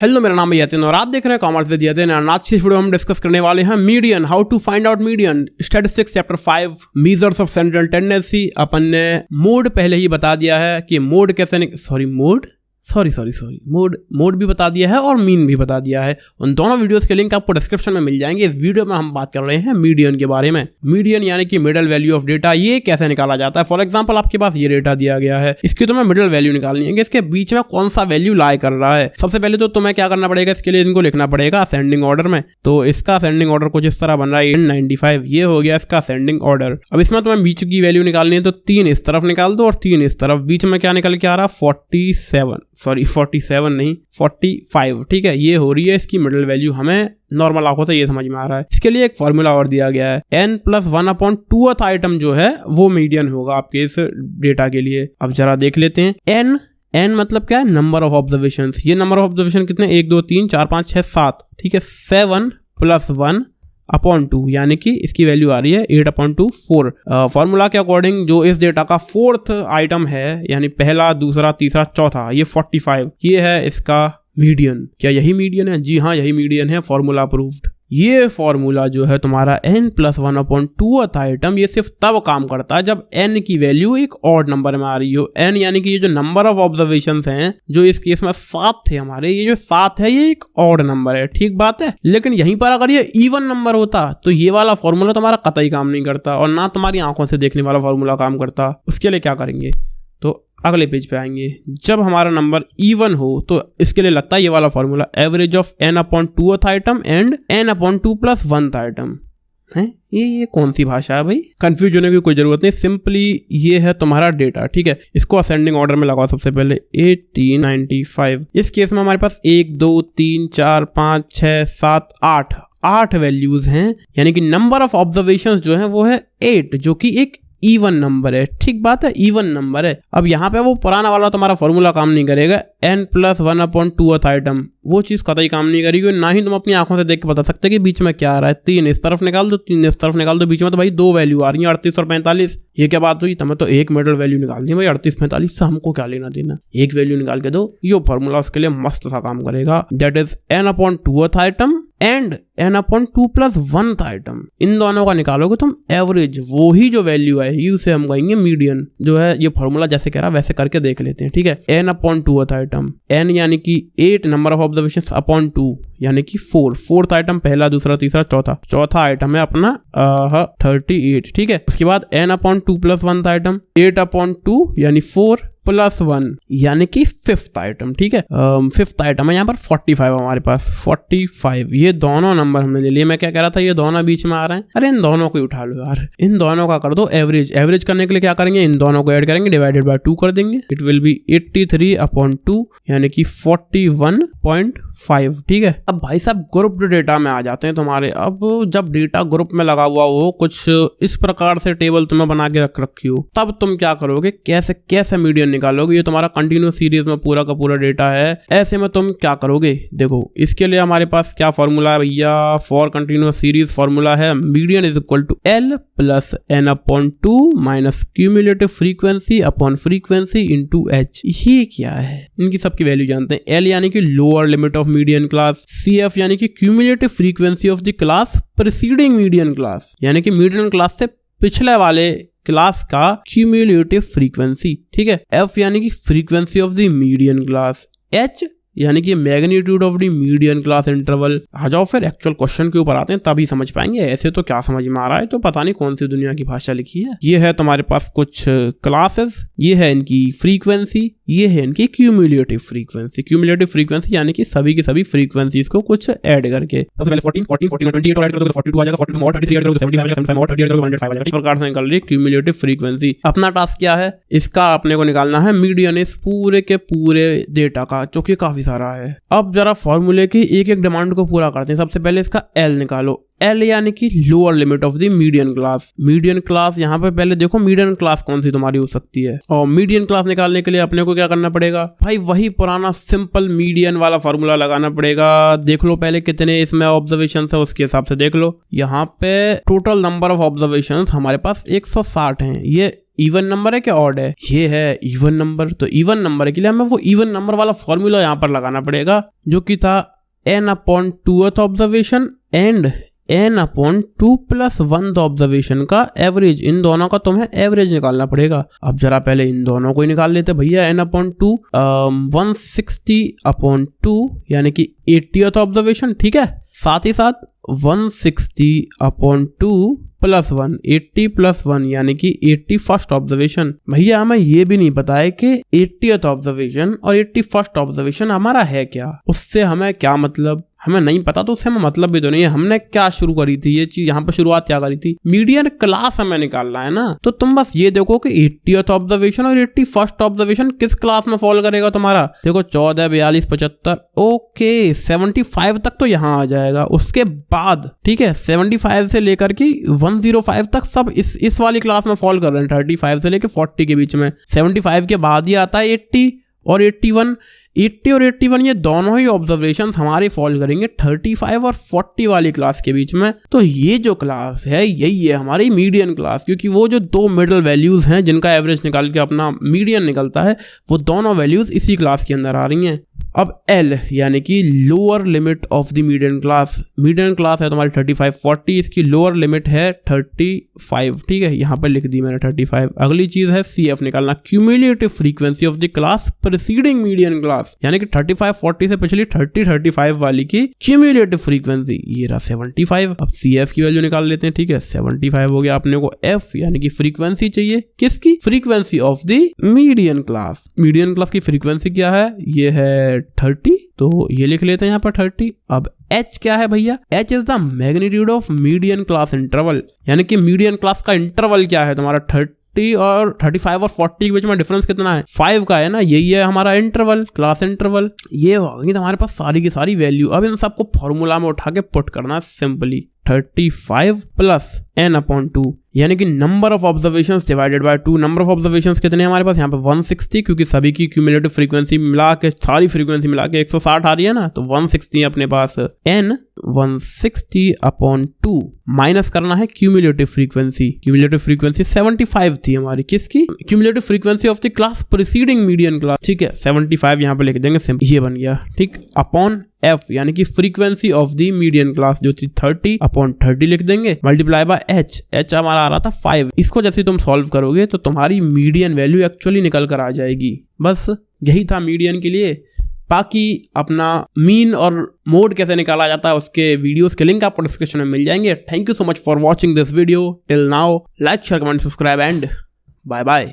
Hello, मेरा नाम है यतिन और आप देख रहे हैं कॉमर्स विद यतिन। आज की इस वीडियो में हम डिस्कस करने वाले हैं median, how to find out median, statistics chapter 5 measures of central tendency. अपन ने मोड पहले ही बता दिया है कि मोड कैसे मोड भी बता दिया है और मीन भी बता दिया है। उन दोनों वीडियोस के लिंक आपको डिस्क्रिप्शन में मिल जाएंगे। इस वीडियो में हम बात कर रहे हैं मीडियन के बारे में। मीडियन यानी कि मिडिल वैल्यू ऑफ डेटा, ये कैसे निकाला जाता है। फॉर एग्जांपल आपके पास ये डेटा दिया गया है, इसकी तुम्हें मिडिल वैल्यू निकालनी है कि इसके बीच में कौन सा वैल्यू लाई कर रहा है। सबसे पहले तो तुम्हें क्या करना पड़ेगा, इसके लिए इनको लिखना पड़ेगा असेंडिंग ऑर्डर में। तो इसका असेंडिंग ऑर्डर कुछ इस तरह बन रहा है 95, ये हो गया इसका असेंडिंग ऑर्डर। अब इसमें तुम्हें बीच की वैल्यू निकालनी है तो 3 इस तरफ निकाल दो और 3 इस तरफ। बीच में क्या निकल के आ रहा है 45, ठीक है। ये हो रही है इसकी मिडिल वैल्यू। हमें नॉर्मल आंखों से ये समझ में आ रहा है। इसके लिए एक फॉर्मूला और दिया गया है, n+1/2th आइटम जो है वो मीडियन होगा आपके इस डेटा के लिए। अब जरा देख लेते हैं। n मतलब क्या है, नंबर ऑफ ऑब्जर्वेशन। ये नंबर ऑफ ऑब्जर्वेशन कितने, 1 2 3 4 5 6 7, ठीक है। 7 + 1/2 यानी कि इसकी वैल्यू आ रही है 8/2 4। फॉर्मूला के अकॉर्डिंग जो इस डेटा का 4th आइटम है, यानी पहला, दूसरा, तीसरा, चौथा, ये 45, ये है इसका मीडियन। क्या यही मीडियन है? जी हाँ, यही मीडियन है, फॉर्मूला अप्रूव्ड। ये फॉर्मूला जो है तुम्हारा n+1/2th आइटम, ये सिर्फ तब काम करता है जब n की वैल्यू एक ऑड नंबर में आ रही हो। n यानी कि ये जो नंबर ऑफ ऑब्जर्वेशंस हैं, जो इस केस में 7 थे हमारे, ये जो 7 है ये एक ऑड नंबर है, ठीक बात है। लेकिन यहीं पर अगर ये इवन नंबर होता तो ये वाला फॉर्मूला तुम्हारा कतई काम नहीं करता और ना तुम्हारी आंखों से देखने वाला फॉर्मूला काम करता। उसके लिए क्या करेंगे, तो अगले पेज पे आएंगे। जब हमारा नंबर इवन हो तो इसके लिए लगता है ये वाला formula, average of n/2th item and n/2 + 1th item है। ये कौन सी भाषा है भाई, कंफ्यूज होने की कोई जरूरत नहीं। सिंपली ये है तुम्हारा डेटा, ठीक है। इसको असेंडिंग ऑर्डर में लगाओ। सबसे पहले 80 95, इस केस में हमारे पास 1 2 3 4 5 6 7 8 वैल्यूज हैं, यानी कि नंबर ऑफ ऑब्जर्वेशंस जो है वो है 8, जो कि एक इवन नंबर है, ठीक बात है, इवन नंबर है। अब यहाँ पे वो पुराना वाला तुम्हारा फॉर्मूला काम नहीं करेगा, n+1/2th आइटम, वो चीज कतई काम नहीं करेगी। ना ही तुम अपनी आंखों से देख के बता सकते कि बीच में क्या आ रहा है। 3 इस तरफ निकाल दो, 3 इस तरफ निकाल दो, बीच में तो भाई 2 वैल्यू आ रही है, 38 और 45। ये क्या बात हुई, तुम्हें तो एक मिडिल वैल्यू निकाल दी भाई, 38 45 से हमको क्या लेना देना, एक वैल्यू निकाल के दो। ये फॉर्मूला उसके लिए मस्त सा काम करेगा, that is n/2th item and n/2 + 1th item. इन दोनों का निकालोगे तुम एवरेज, वो ही जो वैल्यू है ही उसे हम कहेंगे मीडियन। जो है ये फॉर्मूला जैसे कह रहा है वैसे करके देख लेते हैं, ठीक है। n/2th आइटम, n यानी कि 8 नंबर ऑफ ऑब्जर्वेशंस अपॉन 2 यानी कि 4th आइटम, पहला, दूसरा, तीसरा, चौथा आइटम है अपना 38, ठीक है। उसके बाद n/2 + 1th आइटम, 8/2 यानी 4 + 1 यानी कि 5th आइटम, ठीक है। 5th आइटम है यहाँ पर 45 हमारे पास, 45। ये दोनों नंबर हमने ले लिए। मैं क्या कह रहा था, ये दोनों बीच में आ रहे हैं, अरे इन दोनों को उठा लो यार, इन दोनों का कर दो एवरेज। एवरेज करने के लिए क्या करेंगे, इन दोनों को ऐड करेंगे, डिवाइडेड बाय 2 कर देंगे। इट विल बी 83/2 यानी कि 41.5, ठीक है। अब भाई साहब ग्रुप डेटा में आ जाते हैं तुम्हारे। अब जब डेटा ग्रुप में लगा हुआ हो, कुछ इस प्रकार से टेबल तुम्हें बना के रख रखी हो, तब तुम क्या करोगे, कैसे मीडियन निकालोगे। ये तुम्हारा कंटिन्यूस सीरीज में पूरा का पूरा डेटा है, ऐसे में तुम क्या करोगे। देखो इसके लिए हमारे पास क्या फॉर्मूला है भैया, फॉर कंटिन्यूस सीरीज फॉर्मूला है median is equal to L + n/2 - cumulative frequency upon frequency into h। ये क्या है, इनकी सबकी वैल्यू जानते हैं। L यानी कि lower limit of median class, CF यानी कि cumulative frequency of the class preceding median class, यानी कि मीडियन क्लास से पिछले वाले क्लास का क्यूमुलेटिव फ्रीक्वेंसी, ठीक है। F यानी कि frequency of the median class, H यानी कि magnitude of the median class interval. आ जाओ फिर एक्चुअल क्वेश्चन के ऊपर आते हैं, तभी समझ पाएंगे। ऐसे तो क्या समझ में आ रहा है, तो पता नहीं कौन सी दुनिया की भाषा लिखी है। ये है तुम्हारे पास कुछ क्लासेस, ये है इनकी फ्रीक्वेंसी, ये है इनकी क्यूमुलेटिव फ्रीक्वेंसी। क्यूमुलेटिव फ्रीक्वेंसी यानी कि सभी की सभी फ्रीक्वेंसीज को कुछ ऐड करके, सबसे पहले 14 28 ऐड करोगे तो 42 आ जाएगा, 42 और 33 ऐड करोगे तो 75 75 और 38 करोगे 105 आ जाएगा। इस प्रकार से निकल रही क्यूमुलेटिव फ्रीक्वेंसी। अपना टास्क क्या है, इसका अपने को निकालना है मीडियन इस पूरे के पूरे डेटा का, जो कि काफी सारा है। अब जरा फॉर्मूले की एक एक डिमांड को पूरा करते हैं। सबसे पहले इसका L निकालो। L यानी कि lower limit of the median class. Median class यहाँ पे पहले देखो मीडियन क्लास कौन सी तुम्हारी हो सकती है, और मीडियन क्लास निकालने के लिए अपने को क्या करना पड़ेगा भाई, वही पुराना सिंपल मीडियन वाला फॉर्मूला लगाना पड़ेगा। देख लो पहले कितने इसमें ऑब्जर्वेशन है, उसके हिसाब से देख लो। यहाँ पे टोटल नंबर ऑफ ऑब्जर्वेशन हमारे पास 160 हैं। ये इवन नंबर है क्या ऑड है? ये है इवन नंबर। तो इवन नंबर के लिए हमें वो इवन नंबर वाला फॉर्मूला यहाँ पर लगाना पड़ेगा जो कि था n/2th observation and n/2 + 1th observation का एवरेज। इन दोनों का तुम्हें एवरेज निकालना पड़ेगा। अब जरा पहले इन दोनों को ही निकाल लेते भैया। n/2 160/2 यानी कि 80th ऑब्जर्वेशन, ठीक है। साथ ही साथ 160/2 + 1 80 + 1 यानी कि 81st ऑब्जर्वेशन। भैया हमें ये भी नहीं पता है कि 80th ऑब्जर्वेशन और 81st ऑब्जर्वेशन हमारा है क्या, उससे हमें क्या मतलब, हमें नहीं पता तो उससे हमें मतलब भी तो नहीं है। हमने क्या शुरू करी थी ये चीज, यहाँ पर शुरुआत क्या करी थी, मीडियन क्लास हमें निकालना है ना। तो तुम बस ये देखो कि 80th ऑब्जर्वेशन और 81st ऑब्जर्वेशन किस क्लास में फॉल करेगा तुम्हारा। देखो 14, 42, 75, ओके 75 तक तो यहाँ आ जाएगा। उसके बाद ठीक है 75 से लेकर के 105 तक सब इस वाली क्लास में फॉल कर रहे हैं। 35 से लेकर 40 के बीच में। 75 के बाद ही आता है 80 और 81। 80 और 81 ये दोनों ही ऑब्जर्वेशन हमारे फॉल करेंगे 35 और 40 वाली क्लास के बीच में। तो ये जो क्लास है यही है हमारी मीडियन क्लास, क्योंकि वो जो दो मिडल वैल्यूज हैं जिनका एवरेज निकाल के अपना मीडियन निकलता है वो दोनों वैल्यूज इसी क्लास के अंदर आ रही हैं। अब L यानी कि lower limit of the median class. Median class है तुम्हारी 35, 40, इसकी लोअर लिमिट है 35, ठीक है, यहाँ पर लिख दी मैंने 35। अगली चीज है CF निकालना, cumulative frequency of the class preceding median class, यानी कि 35, 40 से पिछली 30, 35 वाली की क्यूमुलेटिव फ्रीक्वेंसी, ये रहा 75। अब CF की वैल्यू निकाल लेते हैं, ठीक है 75 हो गया। अपने को F यानी कि फ्रीक्वेंसी चाहिए, किसकी, frequency of the median class. Median class की फ्रीक्वेंसी क्या है, ये है 30, तो ये लिख लेते हैं यहाँ पर 30। अब H क्या है भैया, H is the magnitude of median class interval, यानी कि मीडियन क्लास का इंटरवल क्या है तुम्हारा 30 और 35 और 40 के बीच में डिफरेंस कितना है, 5 का है ना, यही है हमारा इंटरवल, क्लास इंटरवल। ये होगी तुम्हारे पास सारी की सारी वैल्यू। अब इन सबको फॉर्मूला में उठा के पुट करना सिंपली, 35 + n/2 यानी कि number of observations divided by 2। Number of observations कितने हैं हमारे पास यहाँ पे 160, क्योंकि सभी की क्यूमुलेटिव फ्रीक्वेंसी मिला के, सारी फ्रीक्वेंसी मिला के 160 आ रही है ना, तो 160 अपने पास। n 160/2 माइनस करना है क्यूमुलेटिव फ्रीक्वेंसी। क्यूमुलेटिव फ्रीक्वेंसी 75 थी हमारी, किसकी, cumulative frequency of the class preceding median class, ठीक है 75 यहाँ पे लिख देंगे, ये बन गया, ठीक, अपॉन F यानी कि frequency of the median class जो थी 30/30 लिख देंगे, मल्टीप्लाई बाय H हमारा आ रहा था 5। इसको जैसे तुम सॉल्व करोगे तो तुम्हारी मीडियन वैल्यू एक्चुअली निकल कर आ जाएगी। बस यही था मीडियन के लिए। बाकी अपना मीन और मोड कैसे निकाला जाता है उसके वीडियोस के लिंक आपको डिस्क्रिप्शन में मिल जाएंगे। Thank you so much for watching this video till now. Like, share, comment, subscribe and bye bye.